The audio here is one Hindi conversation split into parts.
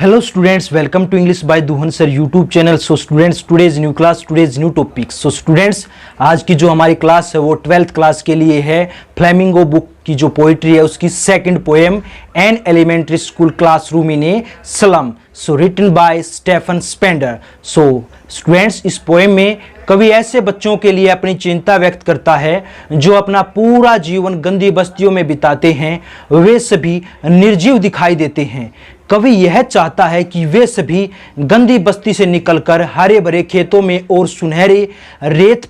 Hello students, welcome to English by Duhan sir YouTube channel. So students, today's new class, today's new topic. So students, आज की जो हमारी क्लास है वो 12th क्लास के लिए है। फ्लेमिंगो बुक की जो पोइट्री है उसकी second poem, an elementary school classroom in a slum, so written by Stephen Spender. So students, इस पोएम में कवि ऐसे बच्चों के लिए अपनी चिंता व्यक्त करता है जो अपना पूरा जीवन गंदी बस्तियों में बिताते हैं। वे सभी निर्जीव दिखाई देते हैं। कवि यह चाहता है कि वे सभी गंदी बस्ती से निकलकर हरे भरे खेतों में और सुनहरी रेत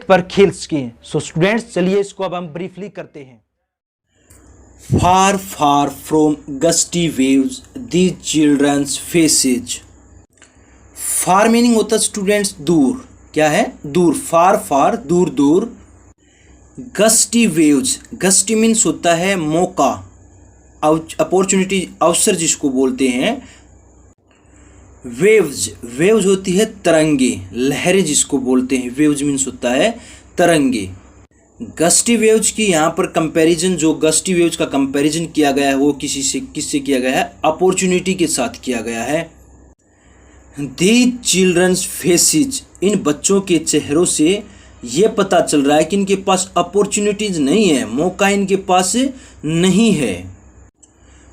पर खेल सकें। सो स्टूडेंट्स, चलिए इसको अब हम ब्रीफली करते हैं। Far, far from gusty waves, these children's faces. Far meaning होता है स्टूडेंट्स दूर। क्या है? दूर। फार फार, दूर दूर। गस्टी वेव्स, गस्टी मीन्स होता है मौका, अपॉर्चुनिटी, अवसर जिसको बोलते हैं। वेव्स, वेव्स होती है तरंगे, लहरें जिसको बोलते हैं। वेव्स मीन्स होता है तरंगे। गस्टी वेव्स की यहाँ पर कंपैरिजन, जो गस्टी वेव्स का कंपैरिजन किया गया है वो किससे किया गया है? अपॉर्चुनिटी के साथ किया गया है। दी चिल्ड्रंस फेसेज, इन बच्चों के चेहरों से ये पता चल रहा है कि इनके पास अपॉर्चुनिटीज नहीं है, मौका इनके पास नहीं है।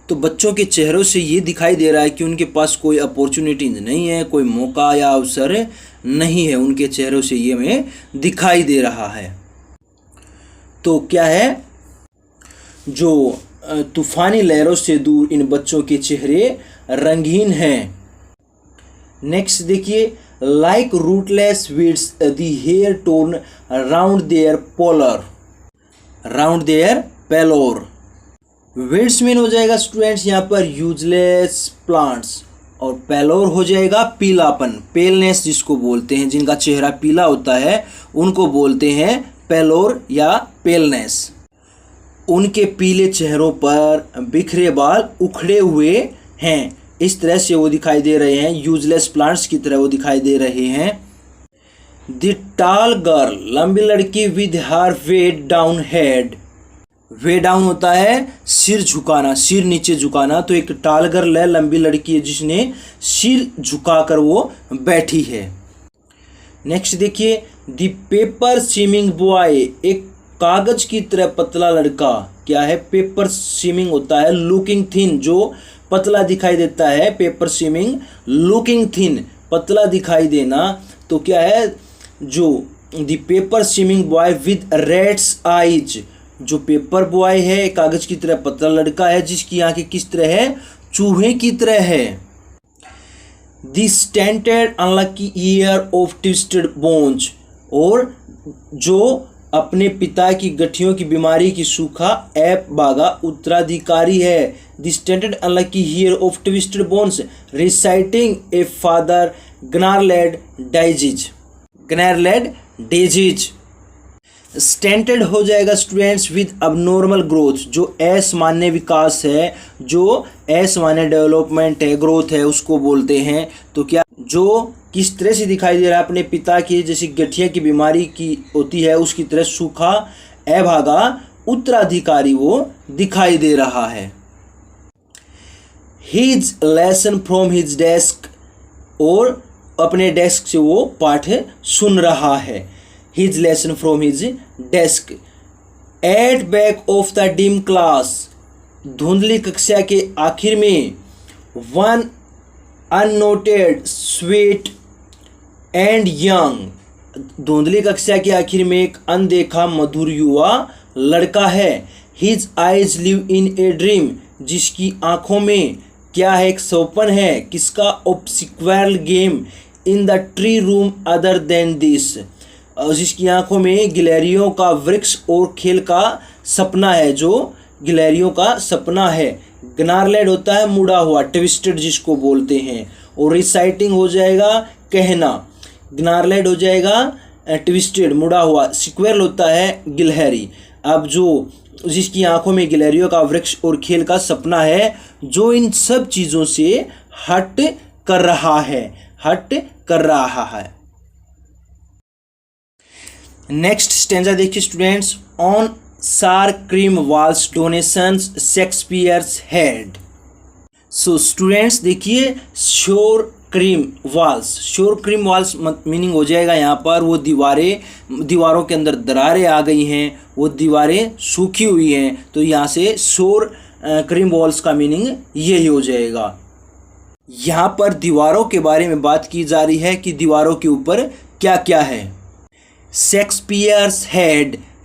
तो बच्चों के चेहरों से ये दिखाई दे रहा है कि उनके पास कोई अपॉर्चुनिटीज नहीं है, कोई मौका या अवसर नहीं है। उनके चेहरों से ये हमें दिखाई दे रहा है। तो क्या है? जो तूफानी लहरों से दूर इन बच्चों के चेहरे रंगीन हैं। नेक्स्ट देखिए, like rootless weeds the hair torn round their pallor. Weeds mean हो जाएगा स्टूडेंट्स यहाँ पर यूजलेस प्लांट्स, और पेलोर हो जाएगा पीलापन, पेलनेस जिसको बोलते हैं। जिनका चेहरा पीला होता है उनको बोलते हैं पेलोर या पेलनेस। उनके पीले चेहरों पर बिखरे बाल उखड़े हुए हैं। इस तरह से वो दिखाई दे रहे हैं, यूजलेस प्लांट्स की तरह वो दिखाई दे रहे हैं। द टाल गर्ल, लंबी लड़की with her weighed down head. Weigh down होता है सिर झुकाना, सिर नीचे झुकाना। तो एक टाल गर्ल है, लंबी लड़की है जिसने सिर झुकाकर वो बैठी है। नेक्स्ट देखिए, द पेपर सीमिंग बॉय, एक कागज की तरह पतला लड़का। क्या है? पेपर सीमिंग होता है लुकिंग थिन, जो पतला दिखाई देता है। पेपर सीमिंग लुकिंग थिन, पतला दिखाई देना। तो क्या है? जो the paper seeming boy with rat's eyes, जो पेपर बॉय है, कागज की तरह पतला लड़का है जिसकी आंखें किस तरह है? चूहे की तरह है। The stunted unlucky heir of twisted bones, और जो अपने पिता की गठियों की बीमारी की सूखा ऐप बागा उत्तराधिकारी है। The stunted unlucky heir of twisted bones reciting a father gnarled disease. Stunted हो जाएगा स्टूडेंट्स विद अबनॉर्मल ग्रोथ, जो असामान्य विकास है, जो असामान्य डेवलपमेंट है, ग्रोथ है, उसको बोलते हैं। तो क्या, जो किस तरह से दिखाई दे रहा है? अपने पिता की जैसी गठिया की बीमारी की होती है उसकी तरह सूखा अभागा उत्तराधिकारी वो दिखाई दे रहा है। His lesson from his desk, और अपने डेस्क से वो पाठ सुन रहा है। His lesson from his desk. At back of the dim class, धुंधली कक्षा के आखिर में, one unnoted, sweet and young, धुंधली कक्षा के आखिर में एक अनदेखा मधुर युवा लड़का है। His eyes live in a dream, जिसकी आंखों में क्या है? एक सपन है। किसका? obscure game in the tree room other than this, जिसकी आंखों में गिलहरियों का वृक्ष और खेल का सपना है, जो गिलहरियों का सपना है। ग्नारलेड होता है मुड़ा हुआ, ट्विस्टेड जिसको बोलते हैं, और रिसाइटिंग हो जाएगा कहना। ग्नारलेड हो जाएगा ट्विस्टेड, मुड़ा हुआ। सिक्वेल होता है गिलहरी। अब जो जिसकी आंखों में गिलहरियों का वृक्ष और खेल का सपना है, जो इन सब चीज़ों से हट कर रहा है। नेक्स्ट स्टेंजा देखिए स्टूडेंट्स, ऑन सार cream walls donations Shakespeare's head. So students देखिए, श्योर क्रीम वॉल्स मीनिंग हो जाएगा यहाँ पर वो दीवारों के अंदर दरारें आ गई हैं, वो दीवारें सूखी हुई हैं, तो यहाँ से श्योर क्रीम वॉल्स का मीनिंग यही हो जाएगा। यहाँ पर दीवारों के बारे में बात की जा रही है कि दीवारों के ऊपर क्या क्या है।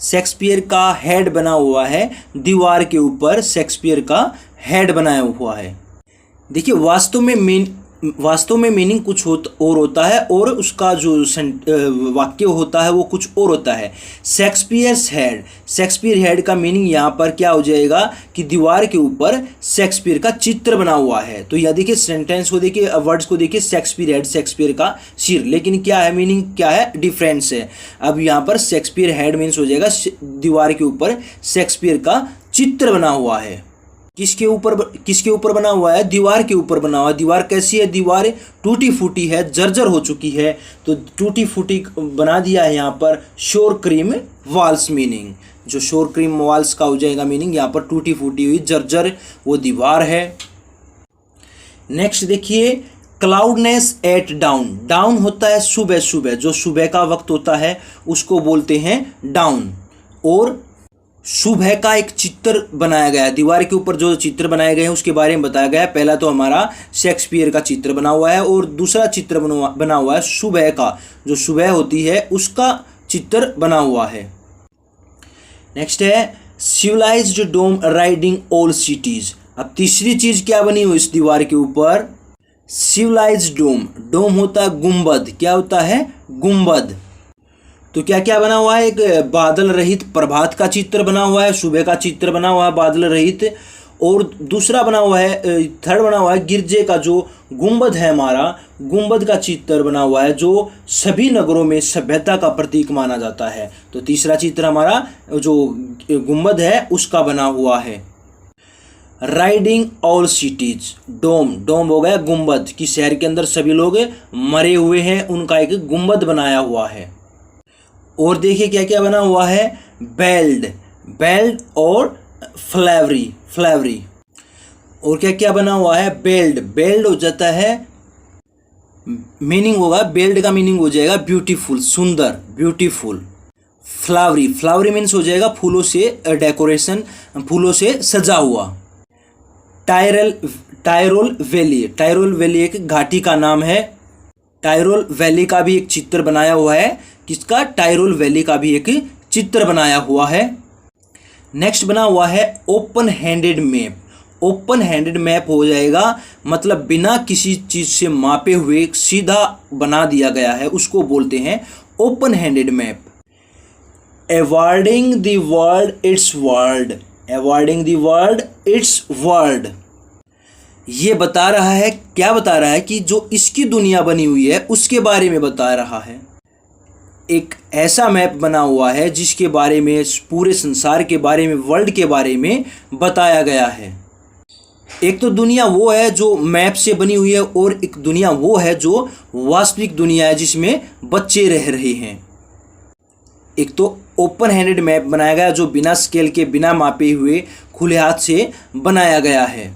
शेक्सपियर का हेड बना हुआ है, दीवार के ऊपर शेक्सपियर का हेड बनाया हुआ है। देखिए वास्तव में मीनिंग कुछ और होता है और उसका जो वाक्य होता है वो कुछ और होता है। शेक्सपियर हेड का मीनिंग यहाँ पर क्या हो जाएगा कि दीवार के ऊपर शेक्सपियर का चित्र बना हुआ है। तो यह देखिए सेंटेंस को देखिए, वर्ड्स को देखिए, शेक्सपियर हेड, शेक्सपियर का सिर, लेकिन क्या है मीनिंग, क्या है डिफरेंस है। अब यहाँ पर शेक्सपियर हेड मीन्स हो जाएगा दीवार के ऊपर शेक्सपियर का चित्र बना हुआ है। किसके ऊपर बना हुआ है? दीवार के ऊपर बना हुआ है। दीवार कैसी है? दीवार टूटी फूटी है, जर्जर हो चुकी है, तो टूटी फूटी बना दिया है यहाँ पर श्योर क्रीम वॉल्स मीनिंग। जो श्योर क्रीम वॉल्स का हो जाएगा मीनिंग यहाँ पर टूटी फूटी हुई जर्जर वो दीवार है। नेक्स्ट देखिए, क्लाउडनेस एट डाउन होता है सुबह, जो सुबह का वक्त होता है उसको बोलते हैं डाउन। और सुबह का एक चित्र बनाया गया है, दीवार के ऊपर जो चित्र बनाए गए हैं उसके बारे में बताया गया है। पहला तो हमारा शेक्सपियर का चित्र बना हुआ है और दूसरा चित्र बना हुआ है सुबह का, जो सुबह होती है उसका चित्र बना हुआ है। नेक्स्ट है सिविलाइज्ड डोम राइडिंग ऑल सिटीज। अब तीसरी चीज क्या बनी हुई इस दीवार के ऊपर? सिविलाइज्ड डोम होता है गुंबद। क्या होता है? गुंबद। तो क्या क्या बना हुआ है? एक बादल रहित प्रभात का चित्र बना हुआ है, सुबह का चित्र बना हुआ है बादल रहित, और दूसरा बना हुआ है, थर्ड बना हुआ है गिरजे का जो गुंबद है हमारा, गुंबद का चित्र बना हुआ है जो सभी नगरों में सभ्यता का प्रतीक माना जाता है। तो तीसरा चित्र हमारा जो गुंबद है उसका बना हुआ है। राइडिंग ऑल सिटीज, डोम हो गया गुंबद, कि शहर के अंदर सभी लोग मरे हुए हैं, उनका एक गुंबद बनाया हुआ है। और देखिए क्या क्या बना हुआ है? बेल्ड और फ्लेवरी। और क्या क्या बना हुआ है? बेल्ड हो जाता है, मीनिंग होगा, बेल्ड का मीनिंग हो जाएगा ब्यूटीफुल, सुंदर, ब्यूटीफुल। फ्लावरी मीन्स हो जाएगा फूलों से डेकोरेशन, फूलों से सजा हुआ। टायरोल वैली एक घाटी का नाम है। टायरोल वैली का भी एक चित्र बनाया हुआ है। किसका? टायरोल वैली का भी एक चित्र बनाया हुआ है। नेक्स्ट बना हुआ है ओपन हैंडेड मैप हो जाएगा, मतलब बिना किसी चीज से मापे हुए सीधा बना दिया गया है, उसको बोलते हैं open handed map. Awarding the world it's world. ये बता रहा है, क्या बता रहा है कि जो इसकी दुनिया बनी हुई है उसके बारे में बता रहा है। एक ऐसा मैप बना हुआ है जिसके बारे में, पूरे संसार के बारे में, वर्ल्ड के बारे में बताया गया है। एक तो दुनिया वो है जो मैप से बनी हुई है, और एक दुनिया वो है जो वास्तविक दुनिया है जिसमें बच्चे रह रहे हैं। एक तो ओपन हैंडेड मैप बनाया गया जो बिना स्केल के, बिना मापे हुए खुले हाथ से बनाया गया है।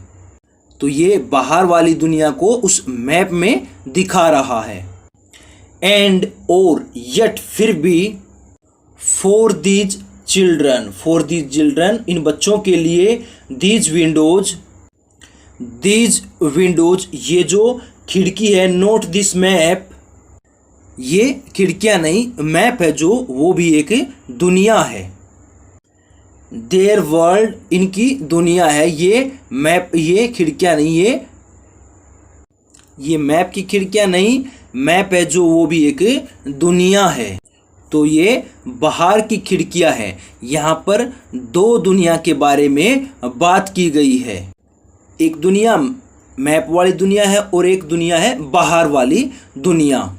तो ये बाहर वाली दुनिया को उस मैप में दिखा रहा है। एंड और यट फिर भी फॉर दीज चिल्ड्रन, इन बच्चों के लिए, दीज विंडोज ये जो खिड़की है, नोट दिस मैप, ये खिड़कियां नहीं, मैप है जो, वो भी एक दुनिया है। देयर वर्ल्ड, इनकी दुनिया है, ये मैप, ये खिड़कियां नहीं, ये मैप की खिड़कियां नहीं, मैप है जो, वो भी एक दुनिया है। तो ये बाहर की खिड़कियां हैं। यहाँ पर दो दुनिया के बारे में बात की गई है। एक दुनिया मैप वाली दुनिया है और एक दुनिया है बाहर वाली दुनिया,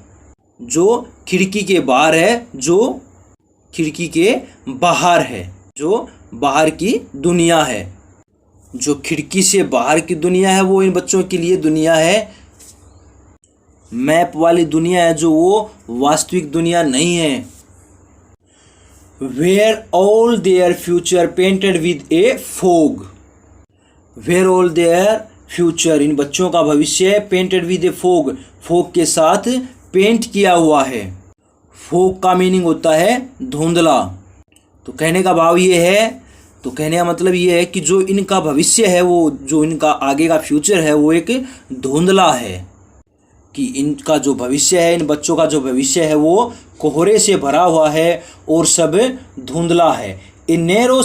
जो खिड़की के बाहर है, जो खिड़की के बाहर है, जो बाहर की दुनिया है। जो खिड़की से बाहर की दुनिया है वो इन बच्चों के लिए दुनिया है। मैप वाली दुनिया है जो वो वास्तविक दुनिया नहीं है। Where all their future painted with a fog, where all their future, इन बच्चों का भविष्य painted with a fog, fog के साथ पेंट किया हुआ है। फॉग का मीनिंग होता है धुंधला। तो कहने का भाव ये है, तो कहने का मतलब ये है कि जो इनका भविष्य है, वो जो इनका आगे का फ्यूचर है वो एक धुंधला है, कि इनका जो भविष्य है, इन बच्चों का जो भविष्य है वो कोहरे से भरा हुआ है और सब धुंधला है। In narrow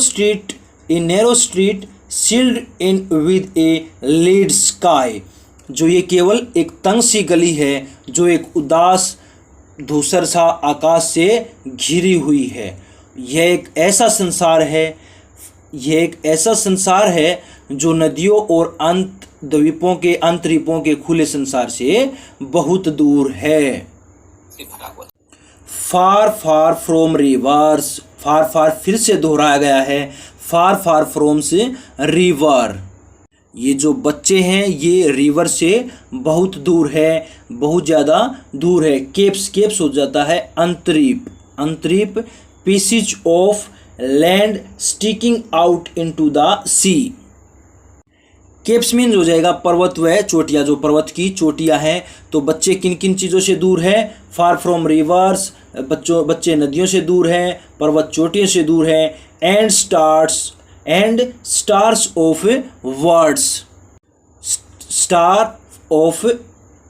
street sealed in with a lead sky, जो ये केवल एक तंग सी गली है जो एक उदास धूसर सा आकाश से घिरी हुई है। यह एक ऐसा संसार है जो नदियों और अंतरीपों के खुले संसार से बहुत दूर है। फार फार फ्रॉम रिवर्स, फार फार फिर से दोहराया गया है, फार फार फ्रॉम से रिवर। ये जो बच्चे हैं ये रिवर से बहुत दूर है, बहुत ज़्यादा दूर है। केप्स हो जाता है अंतरीप, pieces of land sticking out into the sea. Capes means हो जाएगा पर्वत व चोटियाँ, जो पर्वत की चोटियाँ हैं। तो बच्चे किन किन चीज़ों से दूर हैं? फार फ्रॉम रिवर्स, बच्चे नदियों से दूर हैं, पर्वत चोटियों से दूर हैं, एंड स्टार्स ऑफ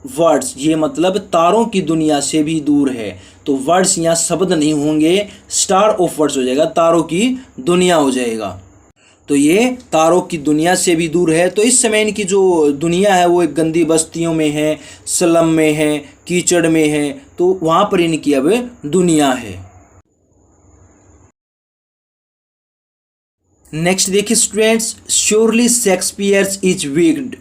वर्ड्स, ये मतलब तारों की दुनिया से भी दूर है। तो वर्ड्स यहाँ शब्द नहीं होंगे, स्टार ऑफ वर्ड्स हो जाएगा, तारों की दुनिया हो जाएगा। तो ये तारों की दुनिया से भी दूर है। तो इस समय इनकी जो दुनिया है वो एक गंदी बस्तियों में है, स्लम में है, कीचड़ में है, तो वहाँ पर इनकी अब दुनिया है। नेक्स्ट देखिए students, surely Shakespeare is wicked.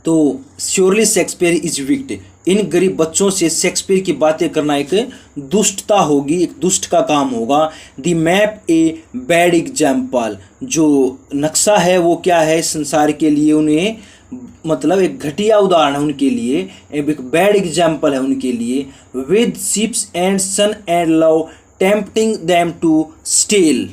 तो श्योरली शेक्सपियर इज विक्ड, इन गरीब बच्चों से शेक्सपियर की बातें करना एक दुष्टता होगी, एक दुष्ट का काम होगा। The map a bad example, जो नक्शा है वो क्या है संसार के लिए, उन्हें मतलब एक घटिया उदाहरण है उनके लिए, एक बैड एग्जाम्पल है उनके लिए। With ships and sun and love tempting them to steal,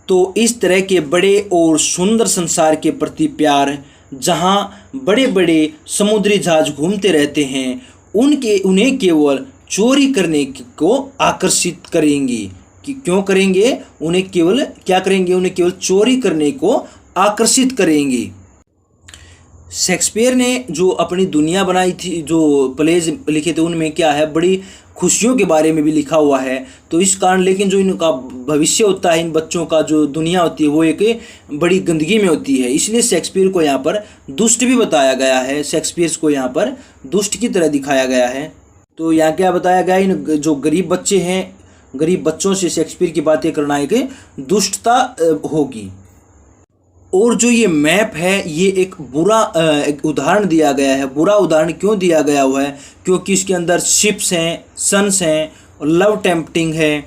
तो इस तरह के बड़े और सुंदर संसार के प्रति प्यार, जहाँ बड़े बड़े समुद्री जहाज घूमते रहते हैं, उन्हें केवल चोरी करने को आकर्षित करेंगी। कि क्यों करेंगे? उन्हें केवल क्या करेंगे? उन्हें केवल चोरी करने को आकर्षित करेंगे। शेक्सपियर ने जो अपनी दुनिया बनाई थी, जो प्लेज लिखे थे, उनमें क्या है, बड़ी खुशियों के बारे में भी लिखा हुआ है। तो इस कारण, लेकिन जो इनका भविष्य होता है, इन बच्चों का जो दुनिया होती है वो एक बड़ी गंदगी में होती है। इसलिए शेक्सपियर को यहाँ पर दुष्ट भी बताया गया है, शेक्सपियर को यहाँ पर दुष्ट की तरह दिखाया गया है। तो यहाँ क्या बताया गया, इन जो गरीब बच्चे हैं, गरीब बच्चों से शेक्सपियर की बातें करना एक दुष्टता होगी। और जो ये मैप है ये एक बुरा एक उदाहरण दिया गया है। बुरा उदाहरण क्यों दिया गया हुआ है? क्योंकि इसके अंदर शिप्स हैं, सन्स हैं और लव टेम्पटिंग है।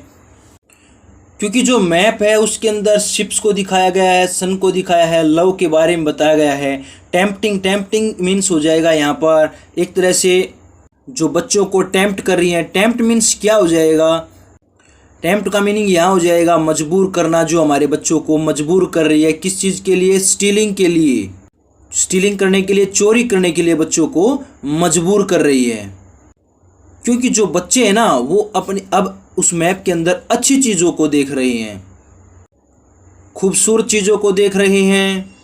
क्योंकि जो मैप है उसके अंदर शिप्स को दिखाया गया है, सन को दिखाया है, लव के बारे में बताया गया है। टेम्पटिंग मीन्स हो जाएगा यहाँ पर एक तरह से जो बच्चों को टेम्प्ट कर रही हैं। टेम्प्ट मीन्स क्या हो जाएगा? टेम्प्ट का मीनिंग यहाँ हो जाएगा मजबूर करना, जो हमारे बच्चों को मजबूर कर रही है। किस चीज़ के लिए? स्टीलिंग के लिए, स्टीलिंग करने के लिए, चोरी करने के लिए बच्चों को मजबूर कर रही है। क्योंकि जो बच्चे हैं ना वो अपने अब उस मैप के अंदर अच्छी चीज़ों को देख रहे हैं, खूबसूरत चीज़ों को देख रहे हैं।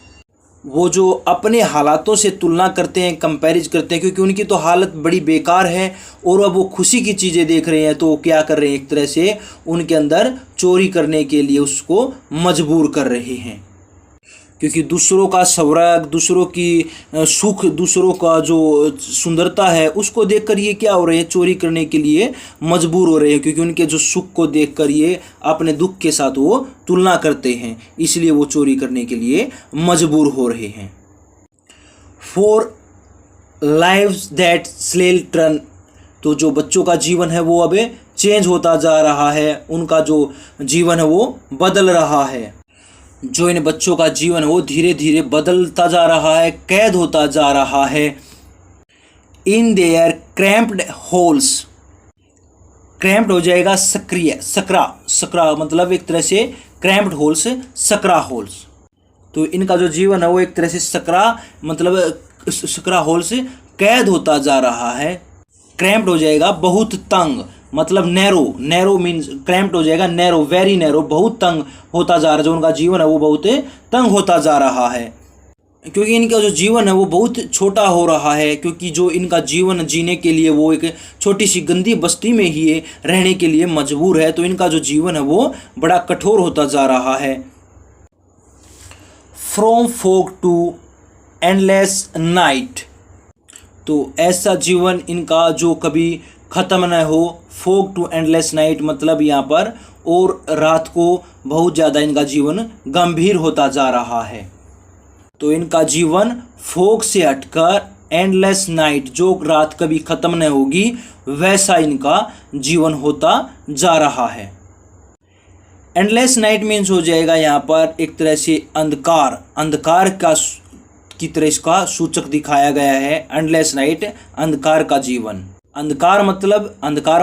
वो जो अपने हालातों से तुलना करते हैं, कंपैरिज करते हैं, क्योंकि उनकी तो हालत बड़ी बेकार है और अब वो खुशी की चीज़ें देख रहे हैं, तो वो क्या कर रहे हैं, एक तरह से उनके अंदर चोरी करने के लिए उसको मजबूर कर रहे हैं। क्योंकि दूसरों का स्वर्ग, दूसरों की सुख, दूसरों का जो सुंदरता है उसको देखकर ये क्या हो रहे हैं, चोरी करने के लिए मजबूर हो रहे हैं। क्योंकि उनके जो सुख को देखकर ये अपने दुख के साथ वो तुलना करते हैं, इसलिए वो चोरी करने के लिए मजबूर हो रहे हैं। फॉर लाइव्स दैट स्लेल टर्न, तो जो बच्चों का जीवन है वो अब चेंज होता जा रहा है, उनका जो जीवन है वो बदल रहा है। जो इन बच्चों का जीवन है वो धीरे धीरे बदलता जा रहा है, कैद होता जा रहा है। In their cramped holes, cramped हो जाएगा सक्रिय, सकरा मतलब एक तरह से क्रैम्प्ड होल्स, सकरा होल्स। तो इनका जो जीवन है वो एक तरह से सकरा होल से कैद होता जा रहा है। क्रैम्प्ड हो जाएगा, बहुत तंग, मतलब नैरो मीन्स क्रैम्प्ड हो जाएगा, नैरो, वेरी नैरो, बहुत तंग होता जा रहा है। जो उनका जीवन है वो बहुत तंग होता जा रहा है, क्योंकि इनका जो जीवन है वो बहुत छोटा हो रहा है, क्योंकि जो इनका जीवन जीने के लिए वो एक छोटी सी गंदी बस्ती में ही रहने के लिए मजबूर है। तो इनका जो जीवन है वो बड़ा कठोर होता जा रहा है। From fog to endless night, तो ऐसा जीवन इनका जो कभी ख़त्म न हो। फॉग टू एंडलेस नाइट मतलब यहाँ पर और रात को बहुत ज़्यादा इनका जीवन गंभीर होता जा रहा है। तो इनका जीवन फॉग से हटकर एंडलेस नाइट, जो रात कभी ख़त्म न होगी, वैसा इनका जीवन होता जा रहा है। एंडलेस नाइट मीन्स हो जाएगा यहाँ पर एक तरह से अंधकार की तरह इसका सूचक दिखाया गया है। एंडलेस नाइट, अंधकार का जीवन। अंधकार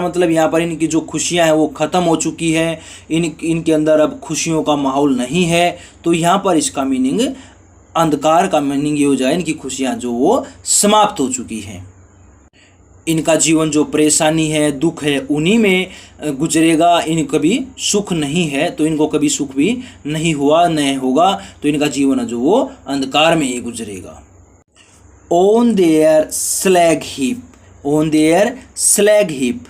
मतलब यहाँ पर इनकी जो खुशियाँ हैं वो ख़त्म हो चुकी है, इनके अंदर अब खुशियों का माहौल नहीं है। तो यहाँ पर इसका मीनिंग, अंधकार का मीनिंग ये हो जाए इनकी खुशियाँ जो वो समाप्त हो चुकी हैं। इनका जीवन जो परेशानी है, दुख है, उन्हीं में गुजरेगा। इन कभी सुख नहीं है, तो इनको कभी सुख भी नहीं हुआ, नहीं होगा। तो इनका जीवन जो वो अंधकार में ही गुजरेगा। ऑन देयर स्लैग हीप,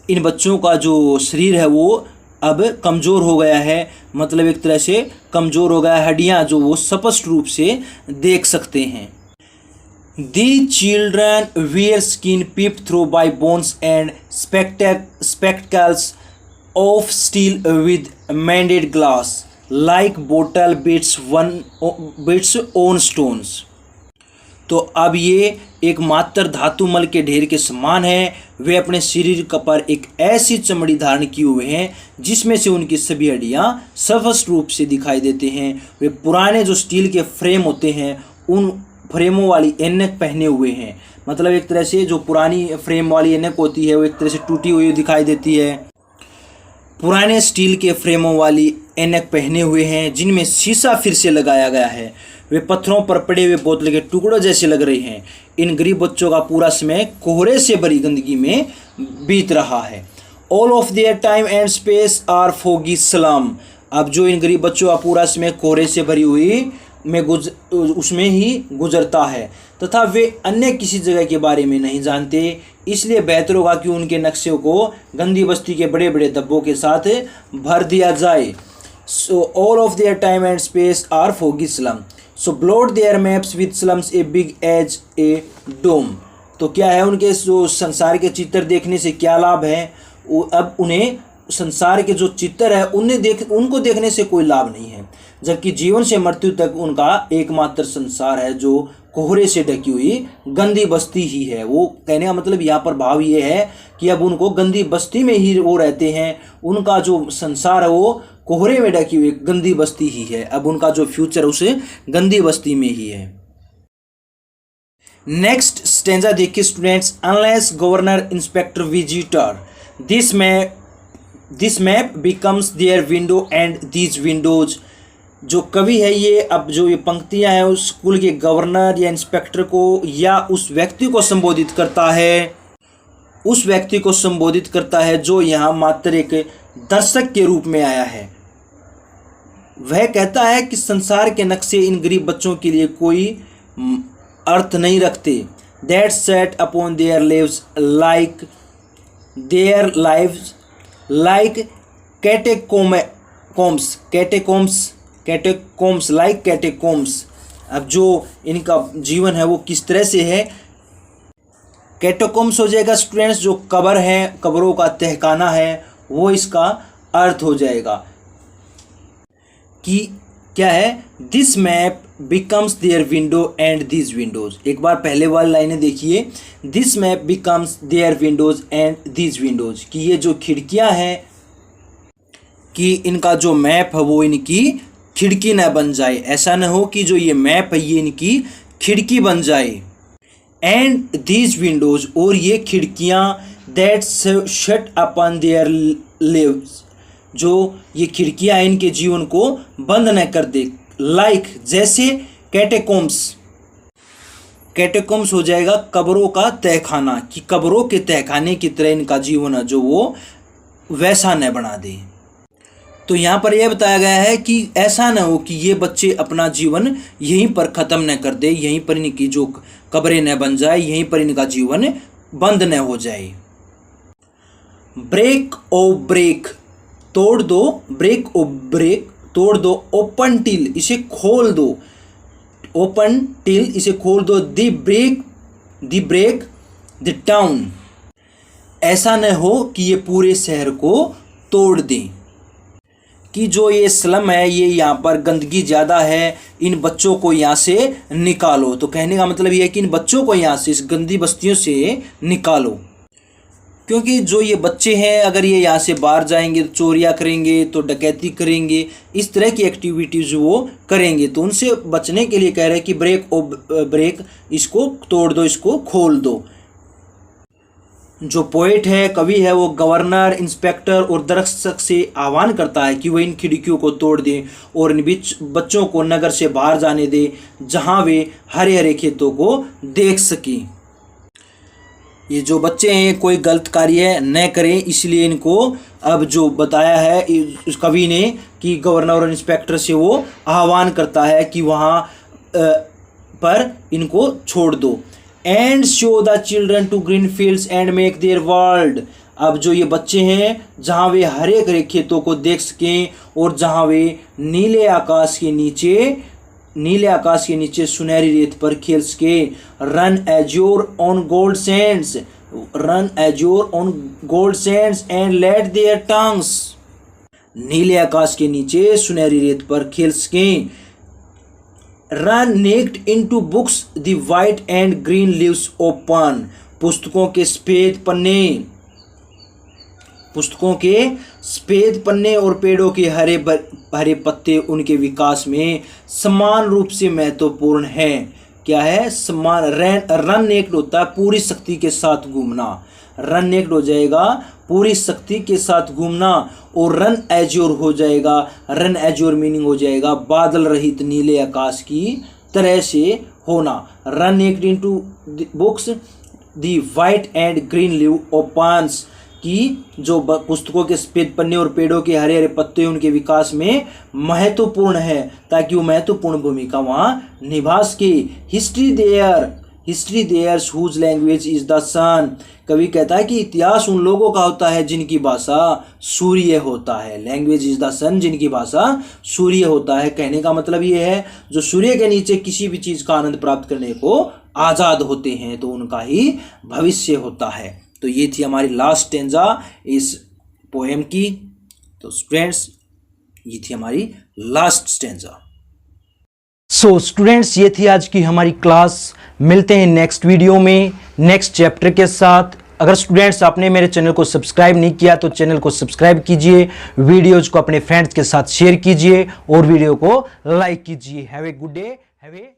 इन बच्चों का जो शरीर है वो अब कमज़ोर हो गया है, मतलब एक तरह से कमज़ोर हो गया है, हड्डियाँ जो वो स्पष्ट रूप से देख सकते हैं। These children wear skin peeped through by bones and spectacles of steel with mended glass, like bottle beats on stones. तो अब ये एक मात्र धातु मल के ढेर के समान है। वे अपने शरीर पर एक ऐसी चमड़ी धारण किए हुए हैं जिसमें से उनकी सभी हड्डियाँ स्पष्ट रूप से दिखाई देते हैं। वे पुराने जो स्टील के फ्रेम होते हैं उन फ्रेमों वाली ऐनक पहने हुए हैं, मतलब एक तरह से जो पुरानी फ्रेम वाली ऐनक होती है वो एक तरह से टूटी हुई दिखाई देती है। पुराने स्टील के फ्रेमों वाली ऐनक पहने हुए हैं जिनमें शीशा फिर से लगाया गया है। वे पत्थरों पर पड़े हुए बोतल के टुकड़ों जैसे लग रहे हैं। इन गरीब बच्चों का पूरा समय कोहरे से भरी गंदगी में बीत रहा है। All of their time and space are foggy slum, अब जो इन गरीब बच्चों का पूरा समय कोहरे से भरी हुई उसमें ही गुजरता है, तथा वे अन्य किसी जगह के बारे में नहीं जानते। इसलिए बेहतर होगा कि उनके नक्शे को गंदी बस्ती के बड़े बड़े डब्बों के साथ भर दिया जाए। So all of their time and space are foggy slum, so blot their maps with slums a big as a doom. तो क्या है, उनके जो संसार के चित्र देखने से क्या लाभ है? अब उन्हें संसार के जो चित्र है उनको देखने से कोई लाभ नहीं है, जबकि जीवन से मृत्यु तक उनका एकमात्र संसार है जो कोहरे से ढकी हुई गंदी बस्ती ही है। वो कहने का मतलब यहाँ पर भाव ये है कि अब उनको गंदी बस्ती में ही वो रहते हैं। उनका जो संसार है वो कोहरे में ढकी हुई गंदी बस्ती ही है। अब उनका जो फ्यूचर है उसे गंदी बस्ती में ही है। नेक्स्ट स्टेंजा देखिए students, unless governor inspector visitor this map becomes their window and these windows. जो कवि है ये अब जो ये पंक्तियां हैं उस स्कूल के गवर्नर या इंस्पेक्टर को या उस व्यक्ति को संबोधित करता है जो यहाँ मात्र एक दर्शक के रूप में आया है। वह कहता है कि संसार के नक्शे इन गरीब बच्चों के लिए कोई अर्थ नहीं रखते। That shut upon their lives like catacombs. अब जो इनका जीवन है वो किस तरह से है? कैटेकोम्स हो जाएगा स्टूडेंट्स, जो कब्र है, कब्रों का तहखाना है, वो इसका अर्थ हो जाएगा कि क्या है, this map becomes their window and this windows. एक बार पहले वाली लाइनें देखिए, this map becomes their windows and this windows, कि ये जो खिड़कियां हैं कि इनका जो मैप है वो इनकी खिड़की न बन जाए। ऐसा न हो कि जो ये मैप है ये इनकी खिड़की बन जाए। एंड दीज विंडोज, और ये खिड़कियाँ that shut upon their lives, जो ये खिड़कियां इनके जीवन को बंद न कर दे। लाइक जैसे कैटेकोम्स, कैटेकोम्स हो जाएगा कब्रों का तहखाना, कि कब्रों के तहखाने की तरह इनका जीवन है जो वो वैसा न बना दे। तो यहाँ पर यह बताया गया है कि ऐसा न हो कि ये बच्चे अपना जीवन यहीं पर ख़त्म न कर दे, यहीं पर इनकी जो कब्रें न बन जाए, यहीं पर इनका जीवन बंद न हो जाए। ब्रेक ओ ब्रेक, तोड़ दो, ब्रेक ओ ब्रेक, तोड़ दो। ओपन टिल, इसे खोल दो, ओपन टिल, इसे खोल दो। द ब्रेक द टाउन, ऐसा न हो कि ये पूरे शहर को तोड़ दें, कि जो ये स्लम है, ये यहाँ पर गंदगी ज़्यादा है, इन बच्चों को यहाँ से निकालो। तो कहने का मतलब ये है कि इन बच्चों को यहाँ से, इस गंदी बस्तियों से निकालो, क्योंकि जो ये बच्चे हैं अगर ये यहाँ से बाहर जाएंगे तो चोरियाँ करेंगे, तो डकैती करेंगे, इस तरह की एक्टिविटीज़ वो करेंगे। तो उनसे बचने के लिए कह रहे हैं कि ब्रेक ओ ब्रेक, इसको तोड़ दो, इसको खोल दो। जो पोएट है, कवि है, वो गवर्नर, इंस्पेक्टर और दर्शक से आह्वान करता है कि वो इन खिड़कियों को तोड़ दें और इन बच्चों को नगर से बाहर जाने दें, जहां वे हरे हरे खेतों को देख सकें। ये जो बच्चे हैं कोई गलत कार्य न करें, इसलिए इनको अब जो बताया है इस कवि ने कि गवर्नर और इंस्पेक्टर से वो आह्वान करता है कि वहाँ पर इनको छोड़ दो। And show the children to green fields and make their world, अब जो ये बच्चे हैं जहाँ वे हरे हरे खेतों को देख सकें और जहाँ वे नीले आकाश के नीचे सुनहरी रेत पर खेल सके। Run azure on gold sands, run azure on gold sands and let their tongues, नीले आकाश के नीचे सुनहरी रेत पर खेल सकें। Run naked into books the white and green leaves open, पुस्तकों के सफेद पन्ने और पेड़ों के हरे पत्ते उनके विकास में समान रूप से महत्वपूर्ण है। क्या है? समान। रन नेक्ड होता है पूरी शक्ति के साथ घूमना, रन नेक्ड हो जाएगा पूरी शक्ति के साथ घूमना, और रन एज्योर हो जाएगा, रन एज्योर मीनिंग हो जाएगा बादल रहित नीले आकाश की तरह से होना। Run naked into books the white and green leave opens, कि जो पुस्तकों के सफेद पन्ने और पेड़ों के हरे हरे पत्ते उनके विकास में महत्वपूर्ण है, ताकि वो महत्वपूर्ण भूमिका वहाँ निभा सके। History theirs whose language is the sun, कवि कहता है कि इतिहास उन लोगों का होता है जिनकी भाषा सूर्य होता है। लैंग्वेज इज द सन, जिनकी भाषा सूर्य होता है। कहने का मतलब ये है जो सूर्य के नीचे किसी भी चीज़ का आनंद प्राप्त करने को आज़ाद होते हैं, तो उनका ही भविष्य होता है। तो ये थी हमारी लास्ट स्टेंजा इस पोएम की। तो स्टूडेंट्स, ये थी हमारी लास्ट स्टेंजा। सो स्टूडेंट्स, ये थी आज की हमारी क्लास। मिलते हैं नेक्स्ट वीडियो में नेक्स्ट चैप्टर के साथ। अगर स्टूडेंट्स आपने मेरे चैनल को सब्सक्राइब नहीं किया तो चैनल को सब्सक्राइब कीजिए, वीडियोज को अपने फ्रेंड्स के साथ शेयर कीजिए और वीडियो को लाइक कीजिए। Have a good day, have a